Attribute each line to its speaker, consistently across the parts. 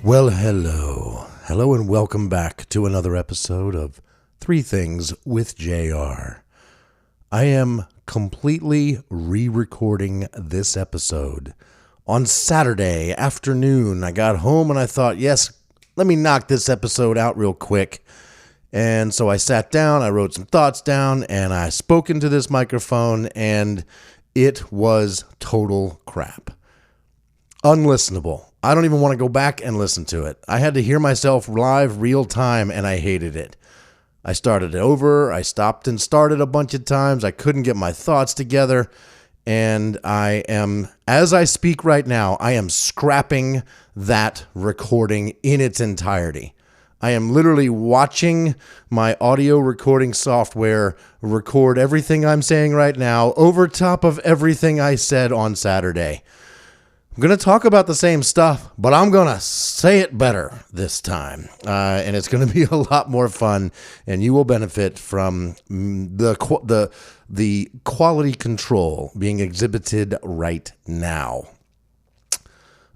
Speaker 1: Well, hello. Hello and welcome back to another episode of Three Things with JR. I am completely re-recording this episode. On Saturday afternoon, I got home and I thought, yes, let me knock this episode out real quick. And so I sat down, I wrote some thoughts down, and I spoke into this microphone, and it was total crap. Unlistenable. I don't even want to go back and listen to it. I had to hear myself live real time, and I hated it. I started it over. I stopped and started a bunch of times. I couldn't get my thoughts together, and I am, as I speak right now, I am scrapping that recording in its entirety. I am literally watching my audio recording software record everything I'm saying right now over top of everything I said on Saturday. I'm going to talk about the same stuff, but I'm going to say it better this time. And it's going to be a lot more fun, and you will benefit from the quality control being exhibited right now.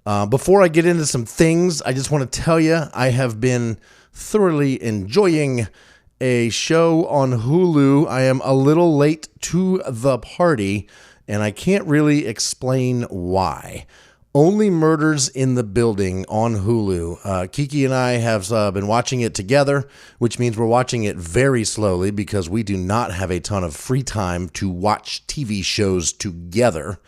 Speaker 1: Before I get into some things, I just want to tell you I have been thoroughly enjoying a show on Hulu. I am a little late to the party, and I can't really explain why. Only Murders in the Building on Hulu. Kiki and I have been watching it together, which means we're watching it very slowly because we do not have a ton of free time to watch TV shows together.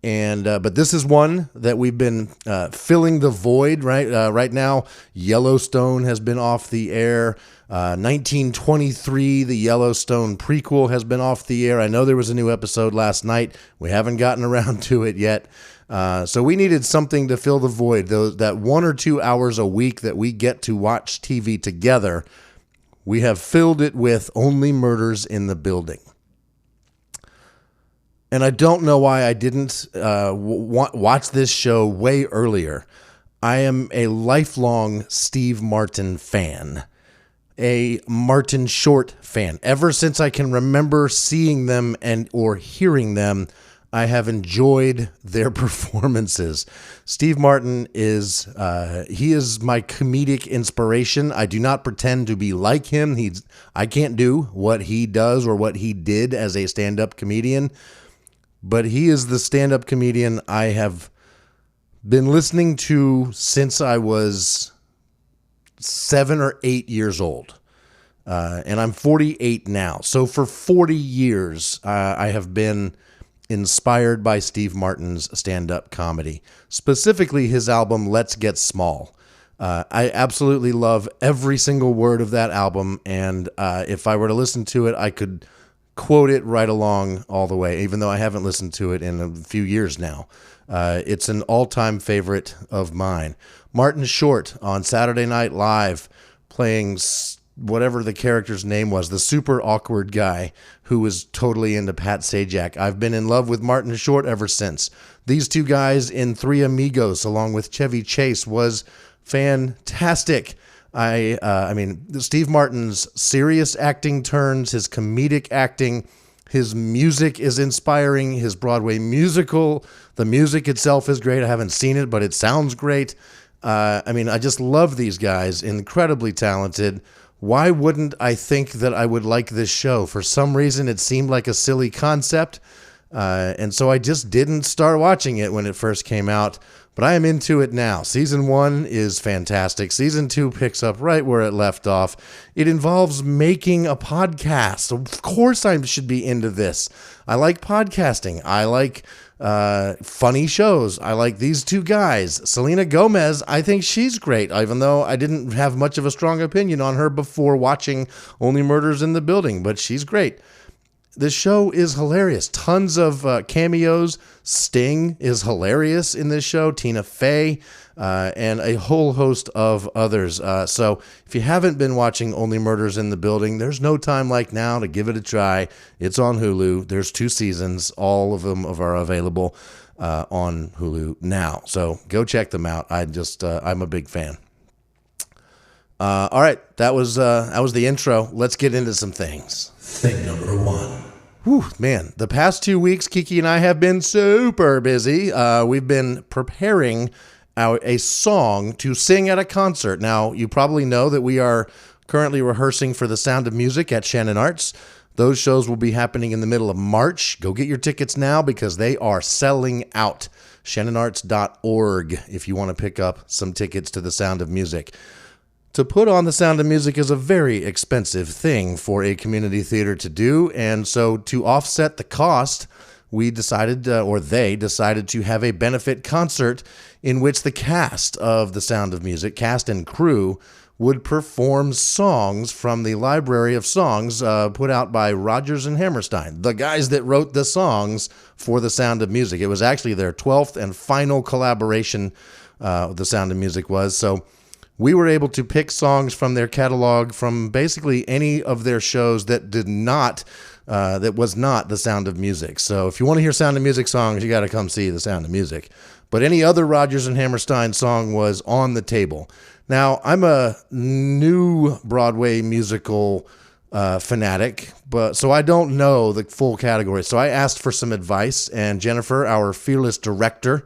Speaker 1: And but this is one that we've been filling the void right now. Yellowstone has been off the air. 1923, the Yellowstone prequel, has been off the air. I know there was a new episode last night. We haven't gotten around to it yet. So we needed something to fill the void. That 1 or 2 hours a week that we get to watch TV together, we have filled it with Only Murders in the Building. And I don't know why I didn't watch this show way earlier. I am a lifelong Steve Martin fan, a Martin Short fan. Ever since I can remember seeing them or hearing them, I have enjoyed their performances. Steve Martin is my comedic inspiration. I do not pretend to be like him. I can't do what he does or what he did as a stand-up comedian. But he is the stand-up comedian I have been listening to since I was 7 or 8 years old. And I'm 48 now. So for 40 years, I have been inspired by Steve Martin's stand-up comedy, specifically his album, Let's Get Small. I absolutely love every single word of that album. And if I were to listen to it, I could quote it right along all the way, even though I haven't listened to it in a few years now. It's an all-time favorite of mine. Martin Short on Saturday Night Live playing whatever the character's name was, the super awkward guy who was totally into Pat Sajak. I've been in love with Martin Short ever since. These two guys in Three Amigos along with Chevy Chase was fantastic. I mean, Steve Martin's serious acting turns, his comedic acting, his music is inspiring, his Broadway musical, the music itself is great. I haven't seen it, but it sounds great. I just love these guys, incredibly talented. Why wouldn't I think that I would like this show? For some reason, it seemed like a silly concept, and so I just didn't start watching it when it first came out. But I am into it now. Season 1 is fantastic. Season 2 picks up right where it left off. It involves making a podcast. Of course I should be into this. I like podcasting. I like funny shows. I like these two guys. Selena Gomez, I think she's great, even though I didn't have much of a strong opinion on her before watching Only Murders in the Building, but she's great. The show is hilarious. Tons of cameos. Sting is hilarious in this show. Tina Fey, and a whole host of others. So if you haven't been watching Only Murders in the Building, there's no time like now to give it a try. It's on Hulu. There's 2 seasons. All of them are available on Hulu now. So go check them out. I'm a big fan. All right, that was the intro. Let's get into some things. Thing number 1. Whew, man, the past 2 weeks, Kiki and I have been super busy. We've been preparing a song to sing at a concert. Now, you probably know that we are currently rehearsing for The Sound of Music at ShenanArts. Those shows will be happening in the middle of March. Go get your tickets now because they are selling out. ShenanArts.org if you want to pick up some tickets to The Sound of Music. To put on The Sound of Music is a very expensive thing for a community theater to do, and so to offset the cost, we decided, or they decided, to have a benefit concert in which the cast of The Sound of Music, cast and crew, would perform songs from the library of songs put out by Rodgers and Hammerstein, the guys that wrote the songs for The Sound of Music. It was actually their 12th and final collaboration, The Sound of Music was. So we were able to pick songs from their catalog from basically any of their shows that was not The Sound of Music. So if you want to hear Sound of Music songs, you got to come see The Sound of Music. But any other Rodgers and Hammerstein song was on the table. Now, I'm a new Broadway musical fanatic, so I don't know the full category. So I asked for some advice, and Jennifer, our fearless director,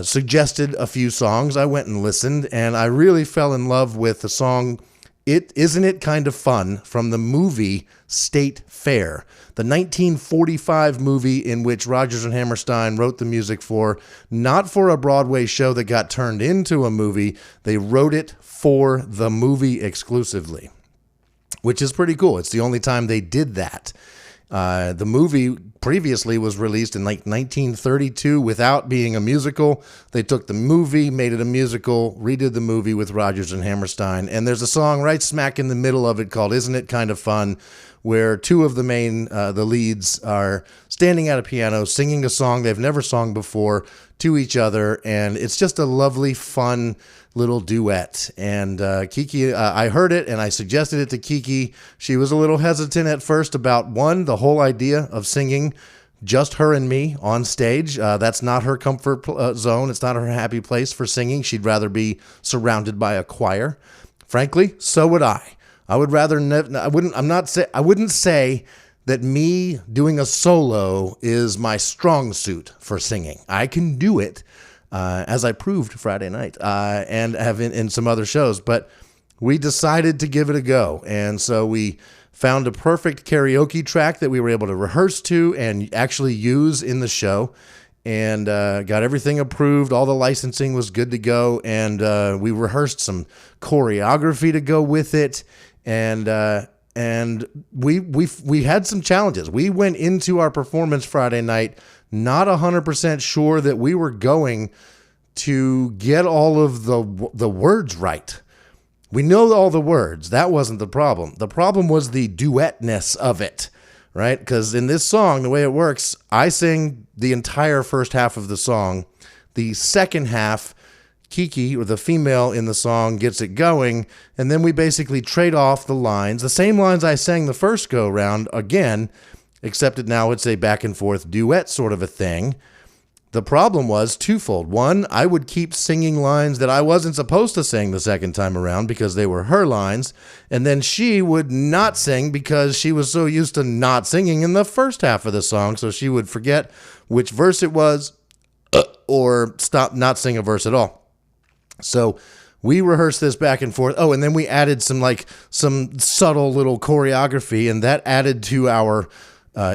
Speaker 1: suggested a few songs. I went and listened, and I really fell in love with the song Isn't It Kind of Fun from the movie State Fair, the 1945 movie in which Rodgers and Hammerstein wrote the music for, not for a Broadway show that got turned into a movie. They wrote it for the movie exclusively, which is pretty cool. It's the only time they did that. The movie previously was released in like 1932 without being a musical. They took the movie, made it a musical, redid the movie with Rodgers and Hammerstein, and there's a song right smack in the middle of it called Isn't It Kind of Fun, where two of the leads are standing at a piano singing a song they've never sung before to each other, and it's just a lovely, fun little duet. And Kiki, I heard it and I suggested it to Kiki. She was a little hesitant at first about the whole idea of singing just her and me on stage. That's not her comfort zone. It's not her happy place for singing. She'd rather be surrounded by a choir. Frankly, so would I. I would rather I wouldn't say that me doing a solo is my strong suit for singing. I can do it. As I proved Friday night, and have in some other shows, but we decided to give it a go. And so we found a perfect karaoke track that we were able to rehearse to and actually use in the show, and got everything approved. All the licensing was good to go, and we rehearsed some choreography to go with it, and we had some challenges. We went into our performance Friday night not 100% sure that we were going to get all of the words right. We know all the words. That wasn't the problem. The problem was the duetness of it, right? Because in this song, the way it works, I sing the entire first half of the song. The second half, Kiki, or the female in the song, gets it going, and then we basically trade off the lines. The same lines I sang the first go-round again, except that now it's a back and forth duet sort of a thing. The problem was twofold. One, I would keep singing lines that I wasn't supposed to sing the second time around because they were her lines, and then she would not sing because she was so used to not singing in the first half of the song, so she would forget which verse it was or stop, not sing a verse at all. So we rehearsed this back and forth. Oh, and then we added some subtle little choreography, and that added to our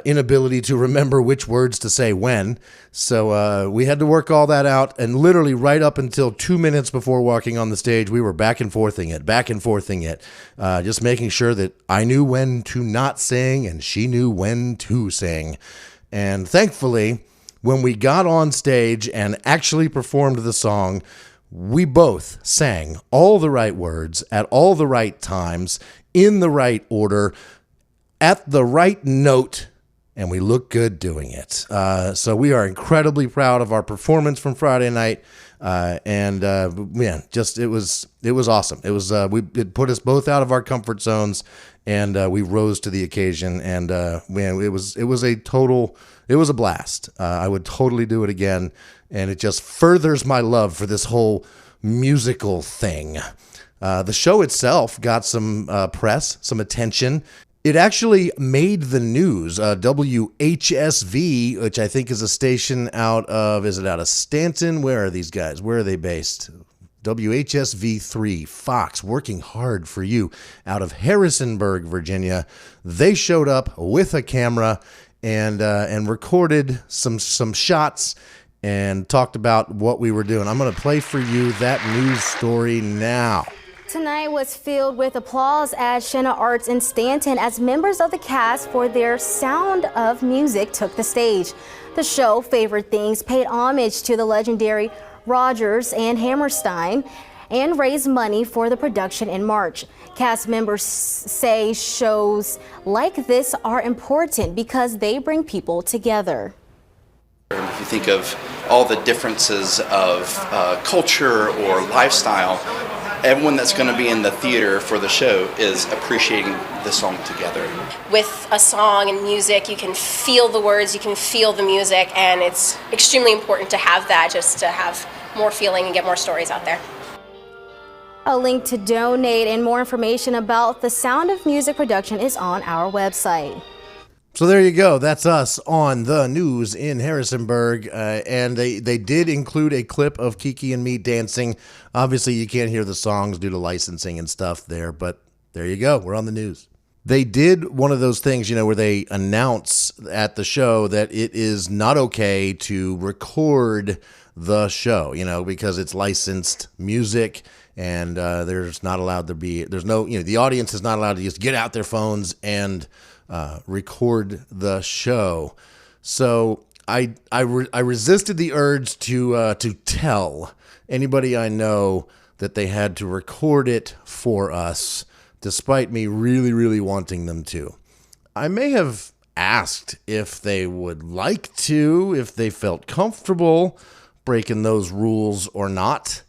Speaker 1: inability to remember which words to say when. So we had to work all that out, and literally right up until 2 minutes before walking on the stage, we were back and forthing it, just making sure that I knew when to not sing and she knew when to sing. And thankfully, when we got on stage and actually performed the song, we both sang all the right words at all the right times, in the right order, at the right note, and we look good doing it. So we are incredibly proud of our performance from Friday night, man, just it was awesome. It was it put us both out of our comfort zones, and we rose to the occasion. And man, it was a blast. I would totally do it again, and it just furthers my love for this whole musical thing. The show itself got some press, some attention. It actually made the news. WHSV, which I think is a station out of Stanton? Where are these guys? Where are they based? WHSV3, Fox, working hard for you, out of Harrisonburg, Virginia. They showed up with a camera and recorded some shots and talked about what we were doing. I'm going to play for you that news story now.
Speaker 2: Tonight was filled with applause at ShenanArts in Stanton as members of the cast for their Sound of Music took the stage. The show, Favorite Things, paid homage to the legendary Rodgers and Hammerstein and raised money for the production in March. Cast members say shows like this are important because they bring people together.
Speaker 3: If you think of all the differences of culture or lifestyle, everyone that's going to be in the theater for the show is appreciating the song together.
Speaker 4: With a song and music, you can feel the words, you can feel the music, and it's extremely important to have that, just to have more feeling and get more stories out there.
Speaker 2: A link to donate and more information about the Sound of Music production is on our website.
Speaker 1: So there you go. That's us on the news in Harrisonburg. And they did include a clip of Kiki and me dancing. Obviously, you can't hear the songs due to licensing and stuff there, but there you go. We're on the news. They did one of those things, where they announce at the show that it is not okay to record the show, because it's licensed music and there's not allowed to be, the audience is not allowed to just get out their phones and record the show. So I resisted the urge to tell anybody I know that they had to record it for us, despite me really, really wanting them to. I may have asked if they would like to, if they felt comfortable breaking those rules or not.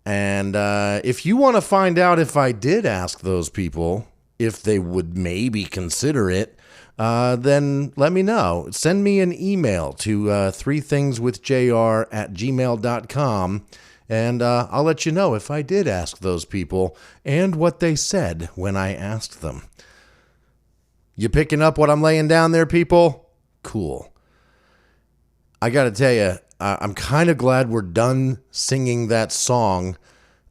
Speaker 1: And if you want to find out if I did ask those people if they would maybe consider it, then let me know. Send me an email to 3thingswithjr@gmail.com, and I'll let you know if I did ask those people and what they said when I asked them. You picking up what I'm laying down there, people? Cool. I got to tell you, I'm kind of glad we're done singing that song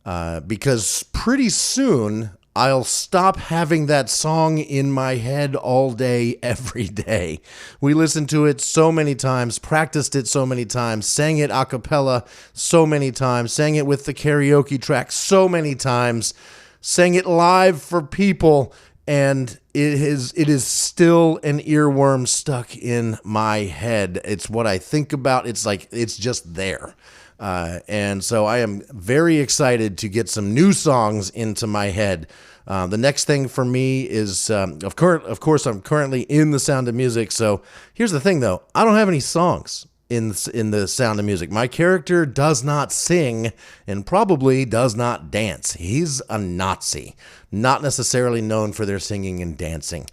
Speaker 1: because pretty soon I'll stop having that song in my head all day, every day. We listened to it so many times, practiced it so many times, sang it a cappella so many times, sang it with the karaoke track so many times, sang it live for people, and it is still an earworm stuck in my head. It's what I think about. It's just there. And so I am very excited to get some new songs into my head. The next thing for me is, of course, I'm currently in the Sound of Music. So here's the thing, though. I don't have any songs in the Sound of Music. My character does not sing and probably does not dance. He's a Nazi, not necessarily known for their singing and dancing.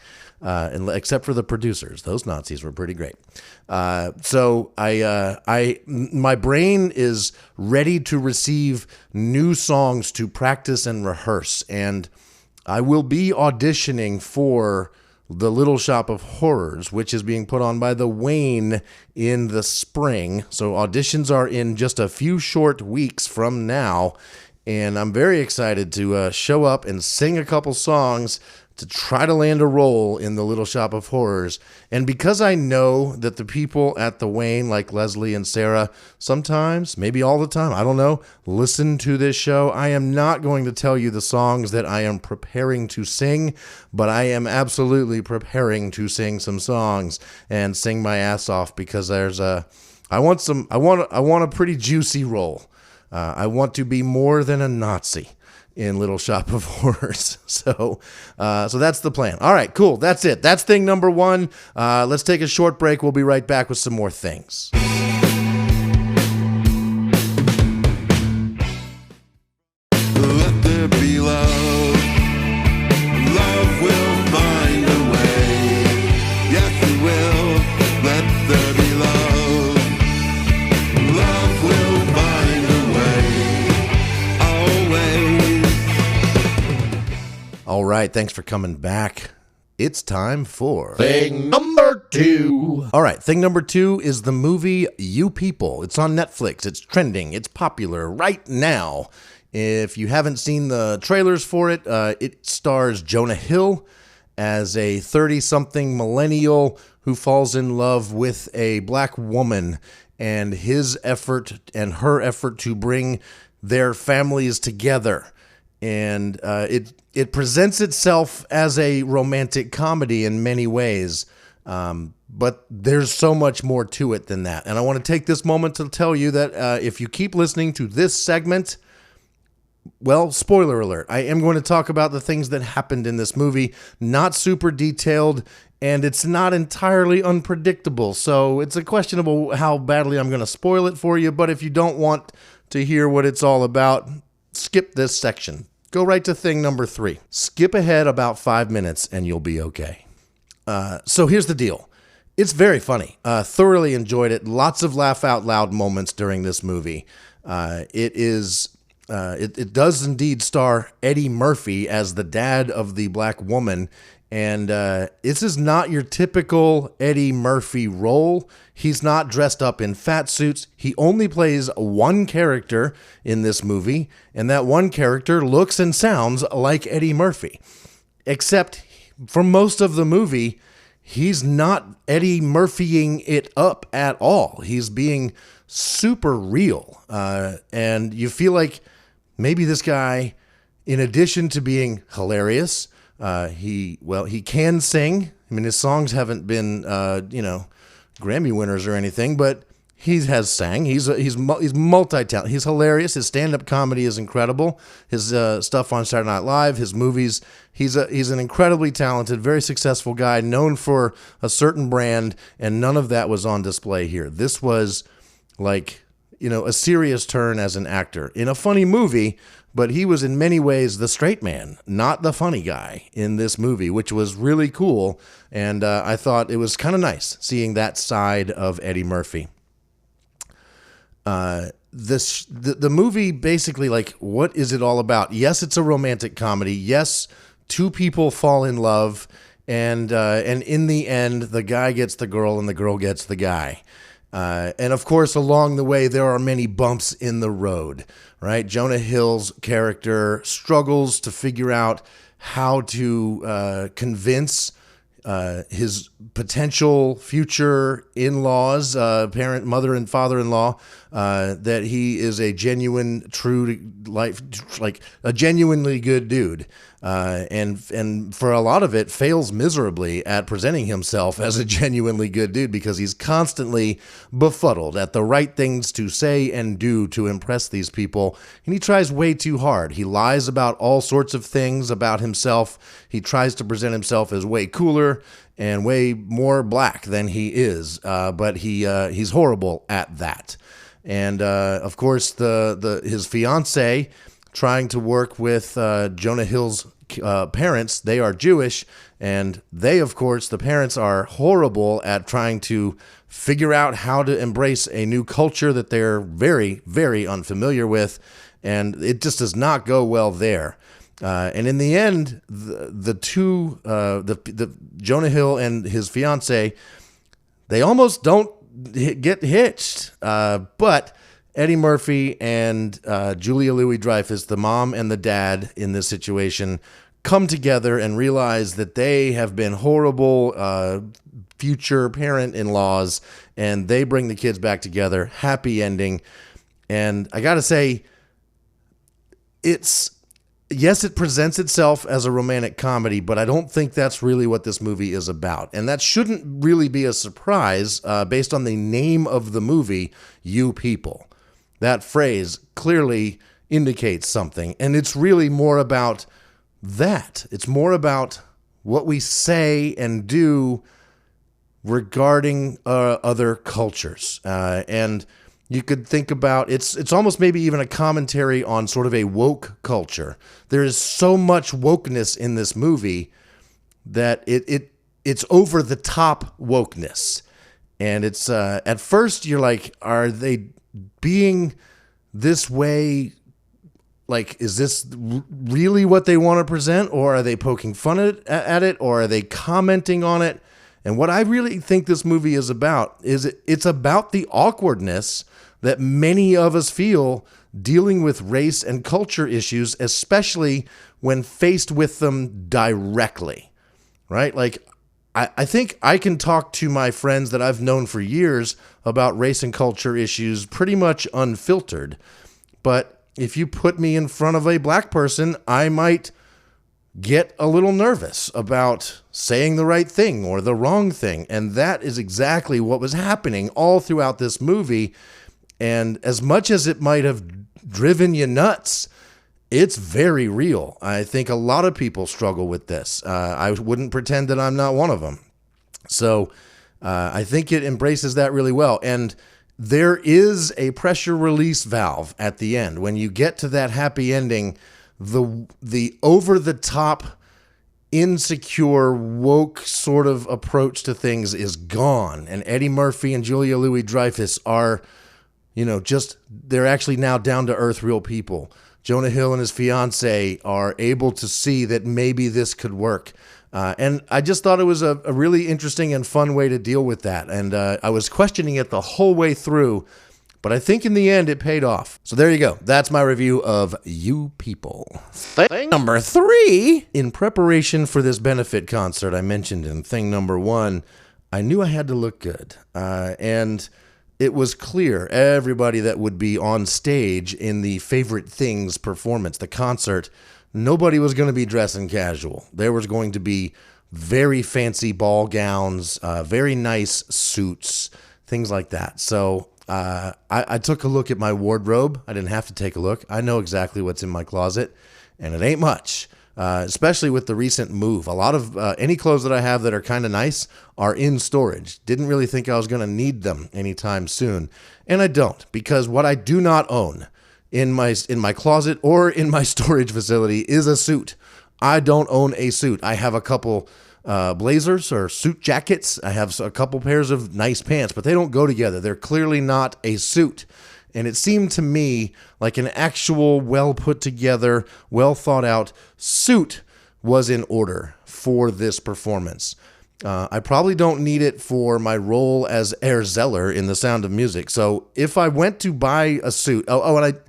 Speaker 1: Except for the producers. Those Nazis were pretty great. So my brain is ready to receive new songs to practice and rehearse. And I will be auditioning for The Little Shop of Horrors, which is being put on by the Wayne in the spring. So auditions are in just a few short weeks from now. And I'm very excited to show up and sing a couple songs to try to land a role in The Little Shop of Horrors. And because I know that the people at the Wayne, like Leslie and Sarah, sometimes, maybe all the time, I don't know, listen to this show, I am not going to tell you the songs that I am preparing to sing, but I am absolutely preparing to sing some songs and sing my ass off because I want a pretty juicy role. I want to be more than a Nazi in Little Shop of Horrors. So that's the plan. All right, cool. That's it. That's thing number one. Let's take a short break. We'll be right back with some more things.
Speaker 5: Let there be love. Love will find a way. Yes, it will. Let there be love. Love will find a way. Always.
Speaker 1: All right, thanks for coming back. it's time for
Speaker 5: Thing number 2.
Speaker 1: All right, thing number 2 is the movie You People. It's on Netflix. It's trending. It's popular right now. If you haven't seen the trailers for it, it stars Jonah Hill as a 30-something millennial who falls in love with a black woman, and his effort and her effort to bring their families together. And it presents itself as a romantic comedy in many ways, but there's so much more to it than that. And I want to take this moment to tell you that if you keep listening to this segment, well, spoiler alert, I am going to talk about the things that happened in this movie. Not super detailed, and it's not entirely unpredictable. So it's a questionable how badly I'm going to spoil it for you. But if you don't want to hear what it's all about, skip this section. Go right to thing number 3. Skip ahead about 5 minutes and you'll be okay. So here's the deal. It's very funny. Thoroughly enjoyed it. Lots of laugh out loud moments during this movie. It does indeed star Eddie Murphy as the dad of the black woman. And this is not your typical Eddie Murphy role. He's not dressed up in fat suits. He only plays one character in this movie, and that one character looks and sounds like Eddie Murphy. Except for most of the movie, he's not Eddie Murphying it up at all. He's being super real. And you feel like maybe this guy, in addition to being hilarious, he can sing. I mean, his songs haven't been, Grammy winners or anything, but he has sang. He's multi-talented. He's hilarious. His stand-up comedy is incredible. His stuff on Saturday Night Live, his movies. He's an incredibly talented, very successful guy, known for a certain brand, and none of that was on display here. This was like, a serious turn as an actor in a funny movie, but he was in many ways the straight man, not the funny guy in this movie, which was really cool. And I thought it was kind of nice seeing that side of Eddie Murphy. The movie basically, like, what is it all about? Yes, it's a romantic comedy. Yes, two people fall in love, and in the end, the guy gets the girl and the girl gets the guy. And of course, along the way, there are many bumps in the road, right? Jonah Hill's character struggles to figure out how to convince his potential future in-laws, mother and father-in-law, that he is a genuine, true life, like a genuinely good dude. And for a lot of it fails miserably at presenting himself as a genuinely good dude because he's constantly befuddled at the right things to say and do to impress these people. And he tries way too hard. He lies about all sorts of things about himself. He tries to present himself as way cooler and way more black than he is. But he's horrible at that. And of course, his fiance, trying to work with Jonah Hill's parents. They are Jewish, and they, of course, the parents are horrible at trying to figure out how to embrace a new culture that they're very, very unfamiliar with, and it just does not go well there. And in the end, the Jonah Hill and his fiance, they almost don't get hitched, but Eddie Murphy and Julia Louis-Dreyfus, the mom and the dad in this situation, come together and realize that they have been horrible future parent-in-laws, and they bring the kids back together. Happy ending. And I got to say, yes, it presents itself as a romantic comedy, but I don't think that's really what this movie is about. And that shouldn't really be a surprise based on the name of the movie, You People. That phrase clearly indicates something, and it's really more about that. It's more about what we say and do regarding other cultures. And you could think about, it's almost maybe even a commentary on sort of a woke culture. There is so much wokeness in this movie that it's over the top wokeness. And it's at first you're like, are they being this way like, is this really what they want to present, or are they poking fun at it, or are they commenting on it? And what I really think this movie is about is it's about the awkwardness that many of us feel dealing with race and culture issues, especially when faced with them directly, right? Like, I think I can talk to my friends that I've known for years about race and culture issues pretty much unfiltered. But if you put me in front of a black person, I might get a little nervous about saying the right thing or the wrong thing. And that is exactly what was happening all throughout this movie. And as much as it might have driven you nuts, it's very real. I think a lot of people struggle with this. I wouldn't pretend that I'm not one of them. So I think it embraces that really well. And there is a pressure release valve at the end. When you get to that happy ending, the over-the-top, insecure, woke sort of approach to things is gone. And Eddie Murphy and Julia Louis-Dreyfus are, they're actually now down-to-earth real people. Jonah Hill and his fiance are able to see that maybe this could work. And I just thought it was a really interesting and fun way to deal with that. And I was questioning it the whole way through, but I think in the end it paid off. So there you go. That's my review of You People. Thing number 3. In preparation for this benefit concert I mentioned in thing number 1, I knew I had to look good. And it was clear everybody that would be on stage in the Favorite Things performance, the concert, nobody was going to be dressing casual. There was going to be very fancy ball gowns, very nice suits, things like that. So I took a look at my wardrobe. I didn't have to take a look. I know exactly what's in my closet, and it ain't much. Especially with the recent move. A lot of any clothes that I have that are kind of nice are in storage. Didn't really think I was going to need them anytime soon. And I don't, because what I do not own in my closet or in my storage facility is a suit. I don't own a suit. I have a couple blazers or suit jackets. I have a couple pairs of nice pants, but they don't go together. They're clearly not a suit. And it seemed to me like an actual well put together, well thought out suit was in order for this performance. I probably don't need it for my role as Herr Zeller in The Sound of Music. So if I went to buy a suit, and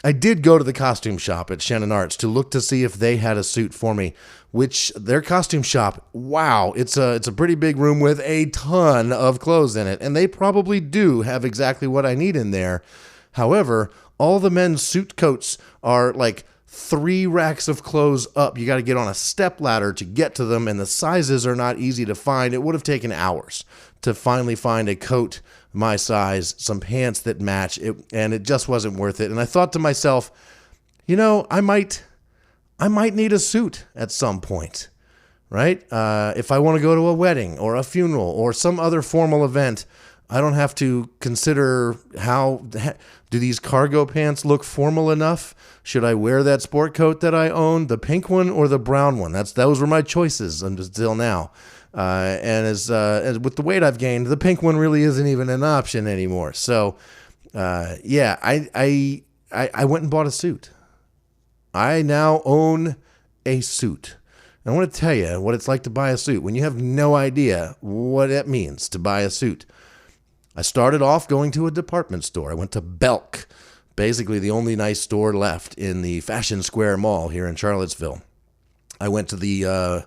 Speaker 1: I did go to the costume shop at ShenanArts to look to see if they had a suit for me, which their costume shop, wow, it's a pretty big room with a ton of clothes in it, and they probably do have exactly what I need in there. However, all the men's suit coats are like 3 racks of clothes up. You got to get on a step ladder to get to them, and the sizes are not easy to find. It would have taken hours to finally find a coat my size, some pants that match it, and it just wasn't worth it. And I thought to myself, I might need a suit at some point, right? If I want to go to a wedding or a funeral or some other formal event, I don't have to consider do these cargo pants look formal enough? Should I wear that sport coat that I own, the pink one or the brown one? Those were my choices until now. And as with the weight I've gained, the pink one really isn't even an option anymore. So, I went and bought a suit. I now own a suit. And I want to tell you what it's like to buy a suit when you have no idea what it means to buy a suit. I started off going to a department store. I went to Belk, basically the only nice store left in the Fashion Square Mall here in Charlottesville. I went to the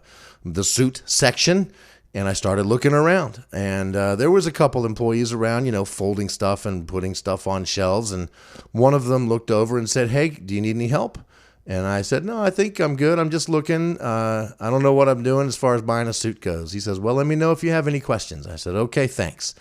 Speaker 1: suit section, and I started looking around. And there was a couple employees around, folding stuff and putting stuff on shelves. And one of them looked over and said, "Hey, do you need any help?" And I said, "No, I think I'm good. I'm just looking. I don't know what I'm doing as far as buying a suit goes." He says, "Well, let me know if you have any questions." I said, "Okay, thanks."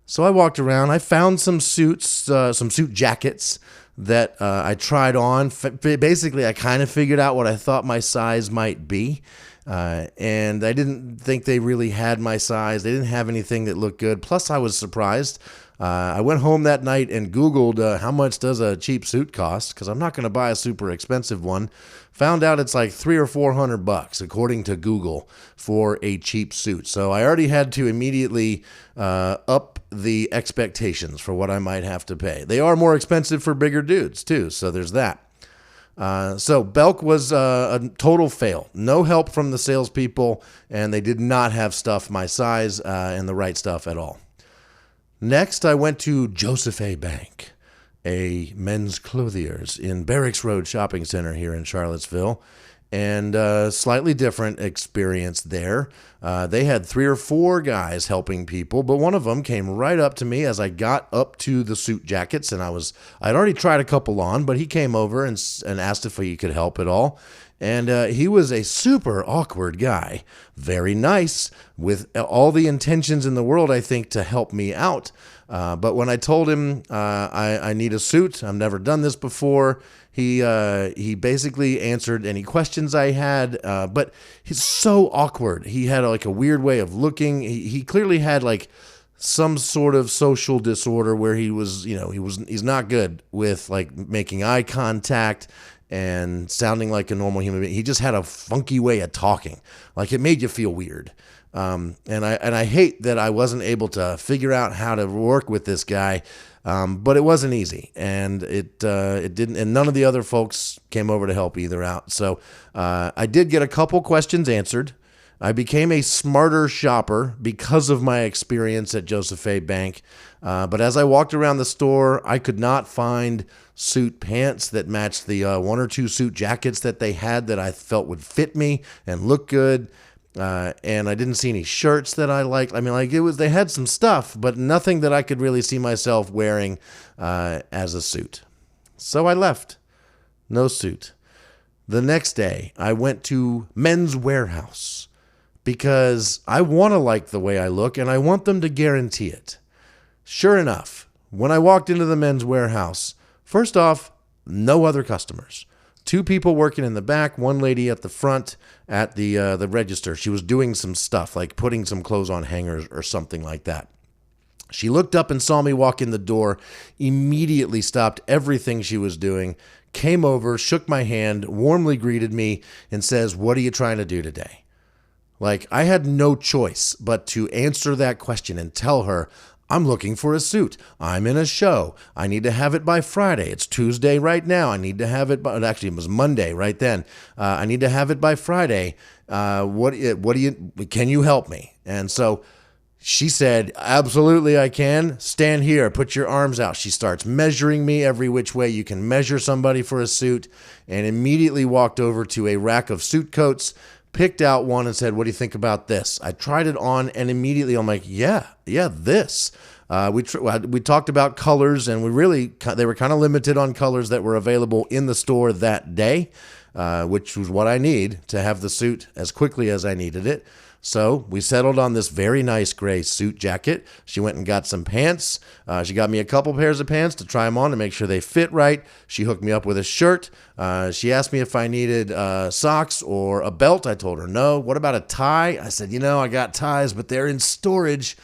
Speaker 1: So I walked around. I found some suits, some suit jackets that I tried on. Basically, I kind of figured out what I thought my size might be. And I didn't think they really had my size. They didn't have anything that looked good. Plus, I was surprised. I went home that night and Googled how much does a cheap suit cost, because I'm not going to buy a super expensive one. Found out it's like $300 or $400 according to Google for a cheap suit. So I already had to immediately up the expectations for what I might have to pay. They are more expensive for bigger dudes too, so there's that. So Belk was a total fail. No help from the salespeople, and they did not have stuff my size and the right stuff at all. Next, I went to Joseph A. Bank, a men's clothiers in Barracks Road Shopping Center here in Charlottesville, and a slightly different experience there. They had 3 or 4 guys helping people, but one of them came right up to me as I got up to the suit jackets, and I'd already tried a couple on, but he came over and asked if he could help at all. And he was a super awkward guy, very nice, with all the intentions in the world, I think, to help me out. But when I told him I need a suit, I've never done this before, he basically answered any questions I had, but he's so awkward. He had like a weird way of looking. He clearly had like some sort of social disorder where he's not good with like making eye contact and sounding like a normal human being. He just had a funky way of talking. Like it made you feel weird. And I hate that I wasn't able to figure out how to work with this guy. But it wasn't easy, and it didn't, and none of the other folks came over to help either out. So, I did get a couple questions answered. I became a smarter shopper because of my experience at Joseph A. Bank. But as I walked around the store, I could not find suit pants that matched the 1 or 2 suit jackets that they had that I felt would fit me and look good. And I didn't see any shirts that I liked. I mean, like they had some stuff, but nothing that I could really see myself wearing as a suit. So I left. No suit. The next day, I went to Men's Warehouse because I want to like the way I look and I want them to guarantee it. Sure enough, when I walked into the Men's Warehouse, first off, no other customers. 2 people working in the back, 1 lady at the front at the register. She was doing some stuff, like putting some clothes on hangers or something like that. She looked up and saw me walk in the door, immediately stopped everything she was doing, came over, shook my hand, warmly greeted me, and says, "What are you trying to do today?" Like, I had no choice but to answer that question and tell her, I'm looking for a suit. I'm in a show. I need to have it by Friday. It's Tuesday right now. I need to have it by, actually it was Monday right then. I need to have it by Friday. Can you help me? And so she said, absolutely I can. Stand here, put your arms out. She starts measuring me every which way you can measure somebody for a suit, and immediately walked over to a rack of suit coats, picked out one and said, what do you think about this? I tried it on and immediately I'm like, yeah, this. We talked about colors, and they were kind of limited on colors that were available in the store that day, which was what I need to have the suit as quickly as I needed it. So we settled on this very nice gray suit jacket. She went and got some pants. She got me a couple pairs of pants to try them on to make sure they fit right. She hooked me up with a shirt. She asked me if I needed socks or a belt. I told her no. What about a tie? I said, I got ties, but they're in storage.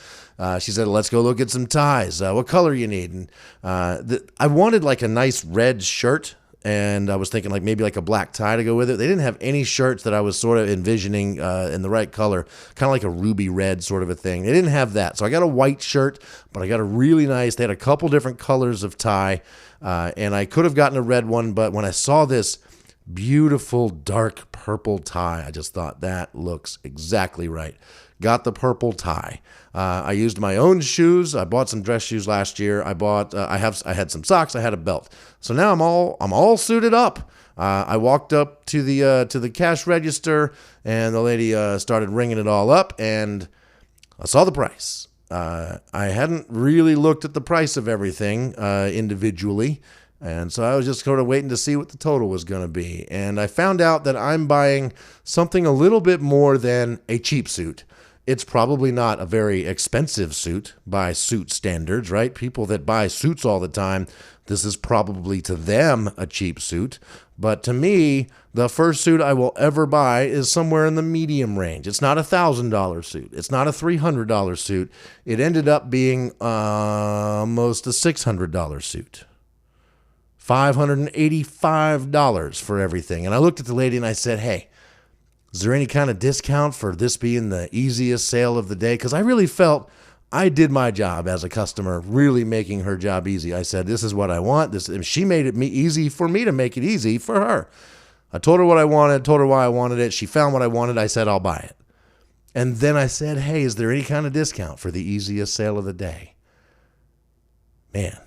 Speaker 1: She said, let's go look at some ties. What color you need? And I wanted like a nice red shirt. And I was thinking like maybe like a black tie to go with it. They didn't have any shirts that I was sort of envisioning in the right color, kind of like a ruby red sort of a thing. They didn't have that. So I got a white shirt, but I got a really nice, they had a couple different colors of tie, and I could have gotten a red one, but when I saw this beautiful dark purple tie, I just thought that looks exactly right. Got the purple tie. I used my own shoes. I bought some dress shoes last year. I had some socks. I had a belt. So now I'm all suited up. I walked up to the cash register, and the lady started ringing it all up, and I saw the price. I hadn't really looked at the price of everything individually, and so I was just sort of waiting to see what the total was going to be. And I found out that I'm buying something a little bit more than a cheap suit. It's probably not a very expensive suit by suit standards, right? People that buy suits all the time, this is probably to them a cheap suit. But to me, the first suit I will ever buy is somewhere in the medium range. It's not a $1,000 suit. It's not a $300 suit. It ended up being almost a $600 suit. $585 for everything. And I looked at the lady and I said, hey, is there any kind of discount for this being the easiest sale of the day? Because I really felt I did my job as a customer, really making her job easy. I said, this is what I want. And she made it easy for me to make it easy for her. I told her what I wanted, told her why I wanted it. She found what I wanted. I said, I'll buy it. And then I said, hey, is there any kind of discount for the easiest sale of the day? Man,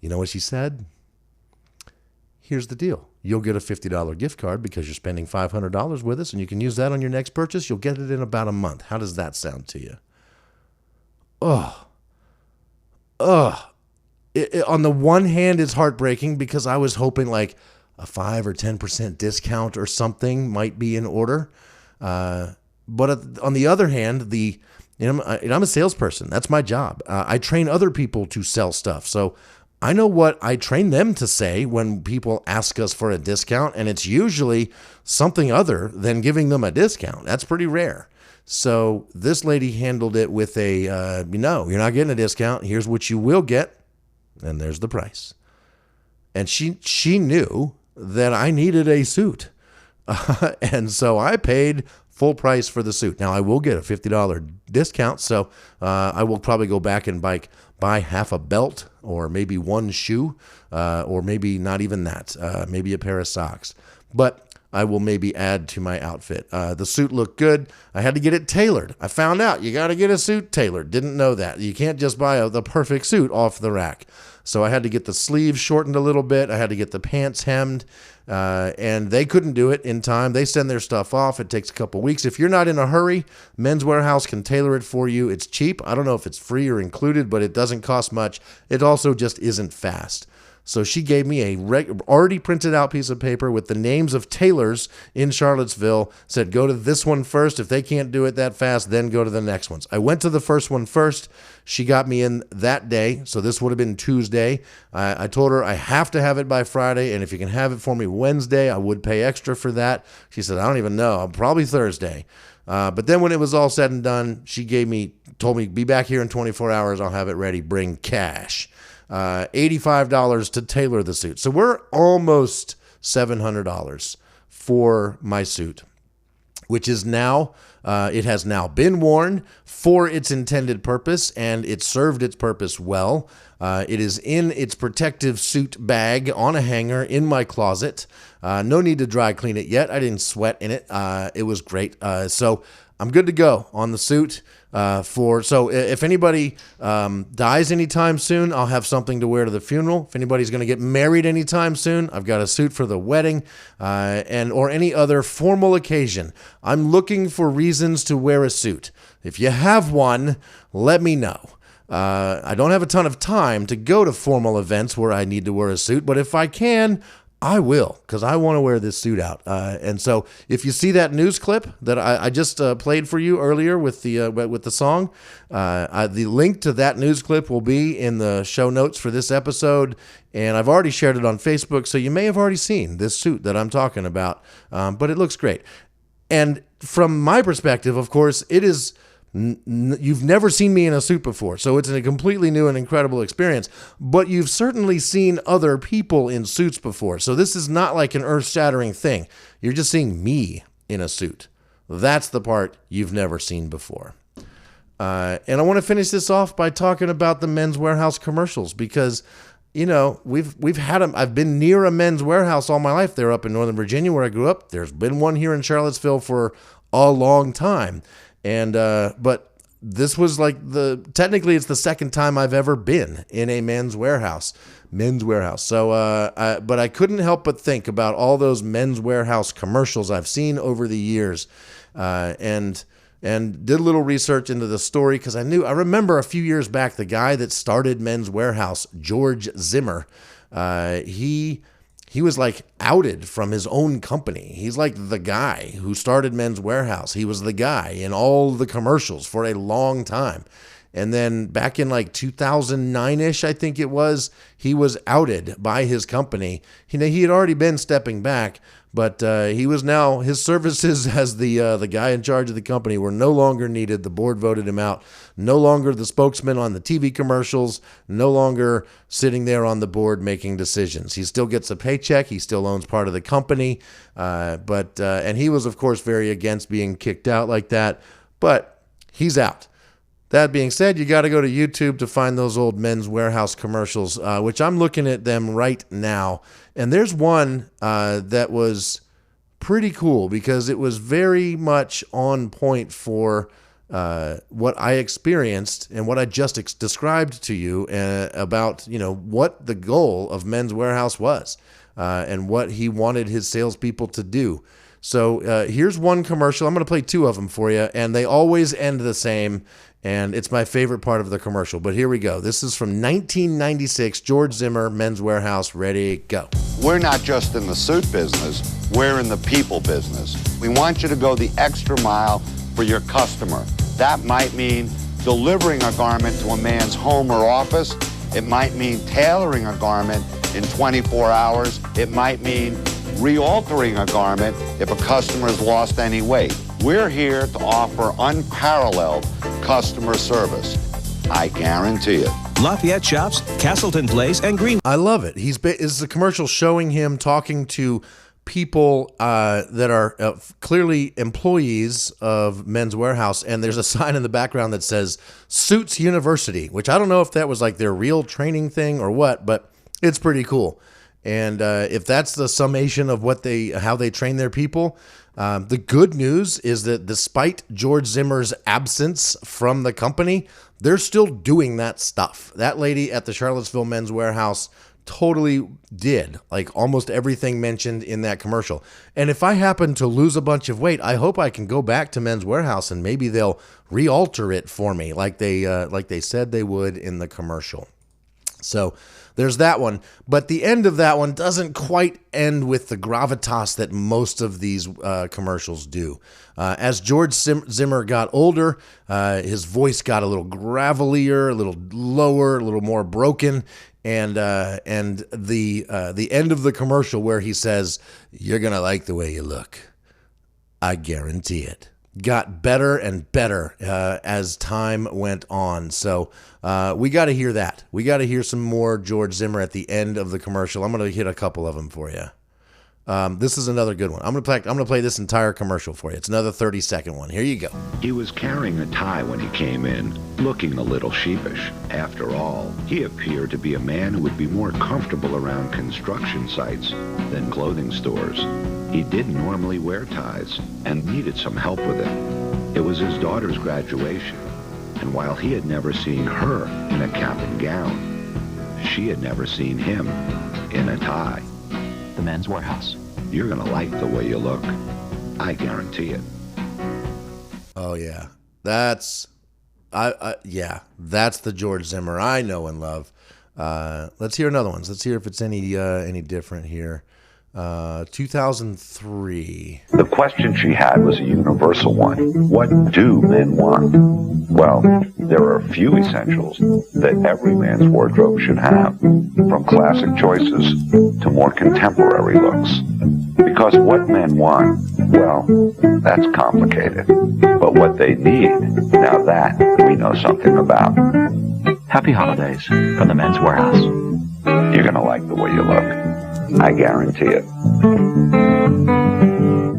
Speaker 1: you know what she said? Here's the deal. You'll get a $50 gift card because you're spending $500 with us, and you can use that on your next purchase. You'll get it in about a month. How does that sound to you? On the one hand, it's heartbreaking because I was hoping like a 5 or 10% discount or something might be in order. But on the other hand, I'm a salesperson. That's my job. I train other people to sell stuff. So I know what I train them to say when people ask us for a discount, and it's usually something other than giving them a discount. That's pretty rare. So this lady handled it with a, no, you're not getting a discount. Here's what you will get. And there's the price. And she knew that I needed a suit. And so I paid full price for the suit. Now I will get a $50 discount. So I will probably go back and buy half a belt or maybe one shoe or maybe not even that, maybe a pair of socks. But I will maybe add to my outfit. The suit looked good. I had to get it tailored. I found out you got to get a suit tailored. Didn't know that. You can't just buy the perfect suit off the rack. So I had to get the sleeves shortened a little bit. I had to get the pants hemmed. And they couldn't do it in time. They send their stuff off. It takes a couple weeks. If you're not in a hurry, Men's Warehouse can tailor it for you. It's cheap. I don't know if it's free or included, but it doesn't cost much. It also just isn't fast. So she gave me a already printed out piece of paper with the names of tailors in Charlottesville, said, go to this one first. If they can't do it that fast, then go to the next ones. I went to the first one first. She got me in that day. So this would have been Tuesday. I told her I have to have it by Friday. And if you can have it for me Wednesday, I would pay extra for that. She said, I don't even know. Probably Thursday. But then when it was all said and done, she told me, be back here in 24 hours. I'll have it ready. Bring cash. $85 to tailor the suit. So we're almost $700 for my suit, which is now, it has now been worn for its intended purpose, and it served its purpose well. It is in its protective suit bag on a hanger in my closet. No need to dry clean it yet. I didn't sweat in it. It was great. So I'm good to go on the suit. So if anybody dies anytime soon, I'll have something to wear to the funeral. If anybody's going to get married anytime soon, I've got a suit for the wedding or any other formal occasion. I'm looking for reasons to wear a suit. If you have one, let me know. I don't have a ton of time to go to formal events where I need to wear a suit, but if I can, I will, because I want to wear this suit out. And so if you see that news clip that I just played for you earlier with the song, the link to that news clip will be in the show notes for this episode. And I've already shared it on Facebook, so you may have already seen this suit that I'm talking about. But it looks great. And from my perspective, of course, it is... You've never seen me in a suit before, so it's a completely new and incredible experience, but you've certainly seen other people in suits before, so this is not like an earth-shattering thing. You're just seeing me in a suit. That's the part you've never seen before. And I want to finish this off by talking about the Men's Warehouse commercials, because we've had them. I've been near a Men's Warehouse all my life. They're up in Northern Virginia where I grew up. There's been one here in Charlottesville for a long time. And, but this was technically it's the second time I've ever been in a Men's Warehouse. So, but I couldn't help but think about all those Men's Warehouse commercials I've seen over the years, and did a little research into the story, because I remember a few years back, the guy that started Men's Warehouse, George Zimmer, he was outed from his own company. He's the guy who started Men's Warehouse. He was the guy in all the commercials for a long time. And then back in 2009-ish, I think it was, he was outed by his company. He had already been stepping back, but he was now, his services as the guy in charge of the company were no longer needed. The board voted him out. No longer the spokesman on the TV commercials, no longer sitting there on the board making decisions. He still gets a paycheck. He still owns part of the company. And he was, of course, very against being kicked out like that, but he's out. That being said, you got to go to YouTube to find those old Men's Warehouse commercials, which I'm looking at them right now. And there's one that was pretty cool because it was very much on point for what I experienced and what I just described to you about, what the goal of Men's Warehouse was and what he wanted his salespeople to do. So here's one commercial. I'm going to play two of them for you, and they always end the same, and it's my favorite part of the commercial. But here we go. This is from 1996, George Zimmer, Men's Warehouse. Ready, go.
Speaker 6: We're not just in the suit business, we're in the people business. We want you to go the extra mile for your customer. That might mean delivering a garment to a man's home or office. It might mean tailoring a garment in 24 hours. It might mean re-altering a garment if a customer's lost any weight. We're here to offer unparalleled customer service. I guarantee it.
Speaker 7: Lafayette Shops, Castleton Place, and Green.
Speaker 1: I love it. Is the commercial showing him talking to people that are clearly employees of Men's Warehouse, and there's a sign in the background that says Suits University, which I don't know if that was like their real training thing or what, but it's pretty cool. And if that's the summation of how they train their people, the good news is that despite George Zimmer's absence from the company, they're still doing that stuff. That lady at the Charlottesville Men's Warehouse totally did like almost everything mentioned in that commercial. And if I happen to lose a bunch of weight, I hope I can go back to Men's Warehouse and maybe they'll re-alter it for me like they said they would in the commercial. So there's that one, but the end of that one doesn't quite end with the gravitas that most of these commercials do. As George Zimmer got older, his voice got a little gravelier, a little lower, a little more broken, and the end of the commercial where he says, "You're gonna like the way you look, I guarantee it," got better and better as time went on. So we got to hear that. We got to hear some more George Zimmer at the end of the commercial. I'm going to hit a couple of them for you. This is another good one. I'm going to play this entire commercial for you. It's another 30-second one. Here you go.
Speaker 8: He was carrying a tie when he came in, looking a little sheepish. After all, he appeared to be a man who would be more comfortable around construction sites than clothing stores. He didn't normally wear ties and needed some help with it. It was his daughter's graduation, and while he had never seen her in a cap and gown, she had never seen him in a tie.
Speaker 9: The Men's Warehouse.
Speaker 8: You're gonna like the way you look. I guarantee it.
Speaker 1: Oh yeah, that's the George Zimmer I know and love. Let's hear another one. Let's hear if it's any different here. 2003.
Speaker 8: The question she had was a universal one. What do men want? Well, there are a few essentials that every man's wardrobe should have, from classic choices to more contemporary looks. Because what men want, well, that's complicated. But what they need, now that we know something about.
Speaker 9: Happy holidays from the Men's Warehouse.
Speaker 8: You're going to like the way you look. I guarantee it.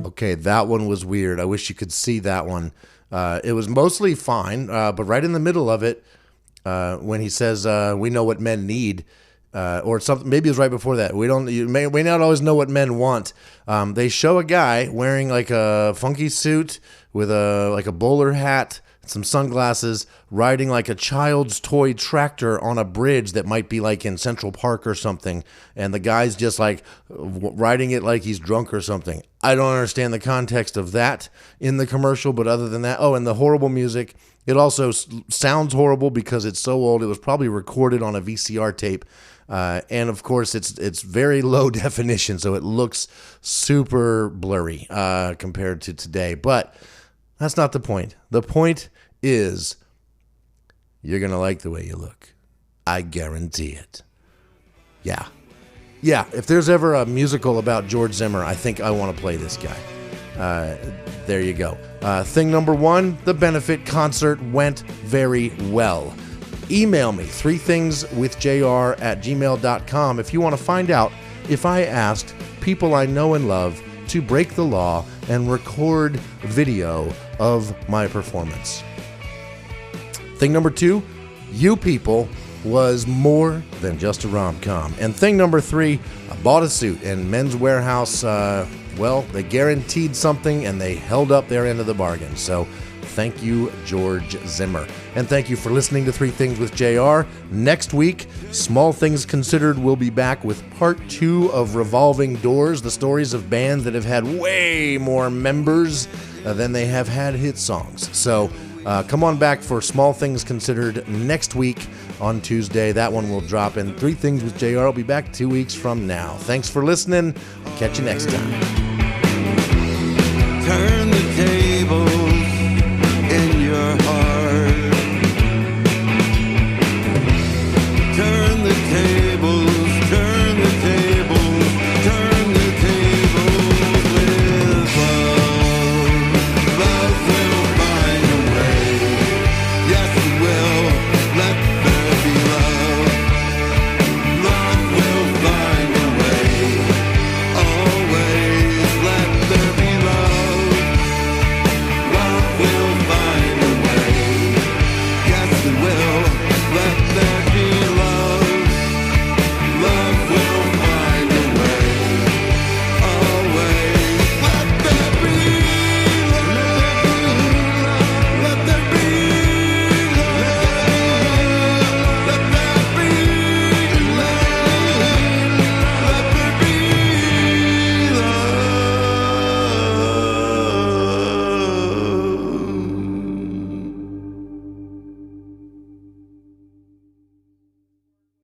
Speaker 1: Okay, that one was weird. I wish you could see that one. It was mostly fine, but right in the middle of it, when he says, "We know what men need," or something. Maybe it was right before that. You may not always know what men want. They show a guy wearing like a funky suit with a bowler hat, some sunglasses, riding like a child's toy tractor on a bridge that might be like in Central Park or something, and the guy's just like riding it like he's drunk or something. I don't understand the context of that in the commercial, but other than that, and the horrible music. It also sounds horrible because it's so old. It was probably recorded on a VCR tape, and of course it's very low definition, so it looks super blurry compared to today. But that's not the point. The point is, you're going to like the way you look. I guarantee it. Yeah. If there's ever a musical about George Zimmer, I think I want to play this guy. There you go. Thing number one, the benefit concert went very well. Email me, 3thingswithjr@gmail.com if you want to find out if I asked people I know and love to break the law and record video of my performance. Thing number 2, You People was more than just a rom-com. And thing number 3, I bought a suit, and Men's Warehouse, they guaranteed something, and they held up their end of the bargain. So thank you, George Zimmer. And thank you for listening to 3 Things with JR. Next week, Small Things Considered will be back with part 2 of Revolving Doors, the stories of bands that have had way more members than they have had hit songs. So come on back for Small Things Considered next week on Tuesday. That one will drop in. 3 Things with JR will be back 2 weeks from now. Thanks for listening. I'll catch you next time.